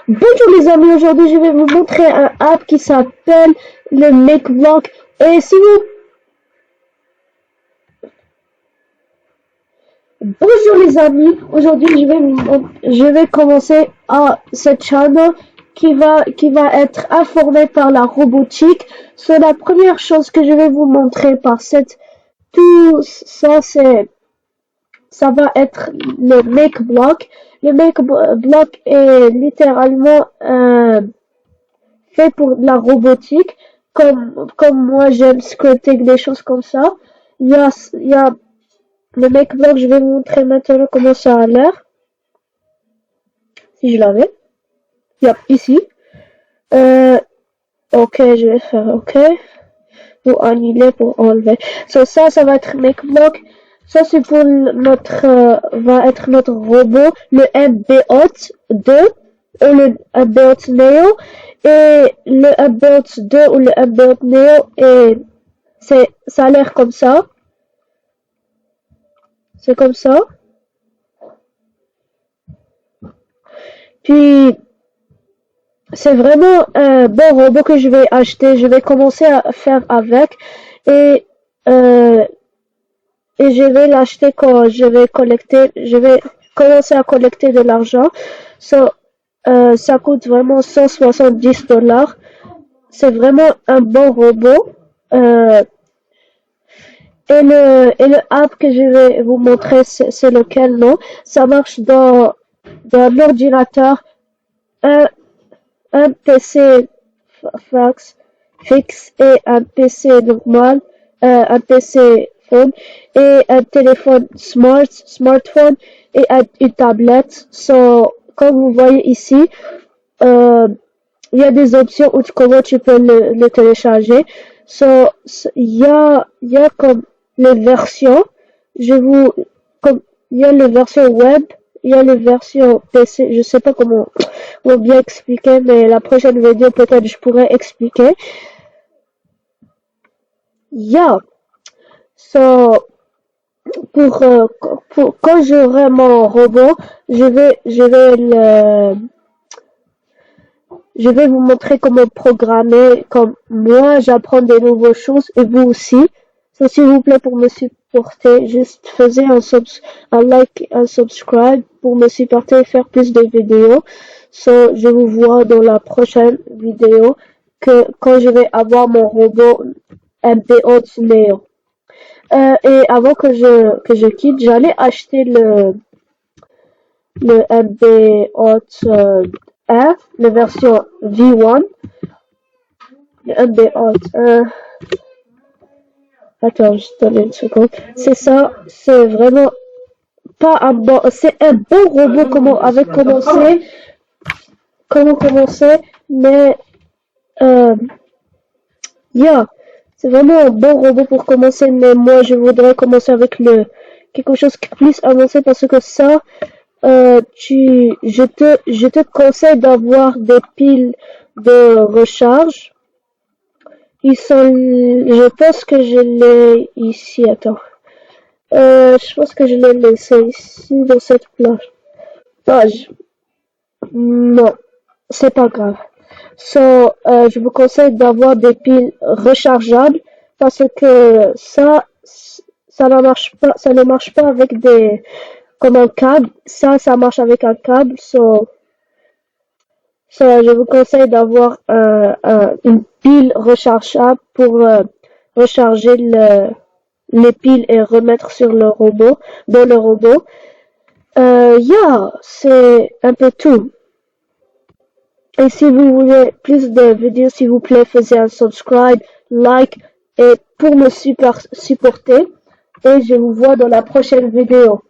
Bonjour les amis, aujourd'hui je vais vous montrer un app qui s'appelle le MakeBlock. Et si vous... Bonjour les amis, aujourd'hui je vais commencer à cette chaîne qui va être informée par la robotique. C'est la première chose que je vais vous montrer par tout ça, ça va être le MakeBlock. Le MakeBlock est littéralement fait pour la robotique, comme moi j'aime scripter des choses comme ça. Il y a le MakeBlock, je vais vous montrer maintenant comment ça a l'air. Si je l'avais. Yep, ici. Ok, je vais faire ok. Pour annuler, pour enlever. Ça va être MakeBlock. Ça c'est pour va être notre robot, le MBOT 2 ou le MBOT Neo. Et le MBOT 2 ou le MBOT Neo ça a l'air comme ça. C'est comme ça. Puis c'est vraiment un bon robot que je vais acheter. Je vais commencer à faire avec et je vais l'acheter quand je vais commencer à collecter de l'argent. Ça coûte vraiment $170. C'est vraiment un bon robot. Et le app que je vais vous montrer, c'est lequel, non? Ça marche dans l'ordinateur, un PC fixe et un PC normal, un PC phone et un téléphone smartphone et une tablette. Comme vous voyez ici, il y a des options où comment tu peux le télécharger. Il y a comme les versions. Il y a les versions web, il y a les versions PC. Je sais pas comment bien expliquer, mais la prochaine vidéo peut-être je pourrais expliquer. Yeah. Pour quand j'aurai mon robot, je vais vous montrer comment programmer, comme moi j'apprends des nouvelles choses et vous aussi. S'il vous plaît, pour me supporter, juste faisez un like, un subscribe pour me supporter et faire plus de vidéos. Je vous vois dans la prochaine vidéo quand je vais avoir mon robot MBOT Neo. Et avant que je quitte, j'allais acheter le MBOT R, la version V1. Le MBOT Attends, juste une seconde. C'est ça, c'est vraiment pas un bon, c'est un bon robot comment commencer, mais c'est vraiment un bon robot pour commencer, mais moi je voudrais commencer avec quelque chose qui est plus avancé parce que ça, je te conseille d'avoir des piles de recharge. Je pense que je l'ai ici, attends. Je pense que je l'ai laissé ici, dans cette page. Non, c'est pas grave. Je vous conseille d'avoir des piles rechargeables parce que ça ne marche pas avec comme un câble. Ça marche avec un câble. Je vous conseille d'avoir une pile rechargeable pour recharger les piles et remettre dans le robot. C'est un peu tout. Et si vous voulez plus de vidéos, s'il vous plaît, faites un subscribe, like, et pour me supporter. Et je vous vois dans la prochaine vidéo.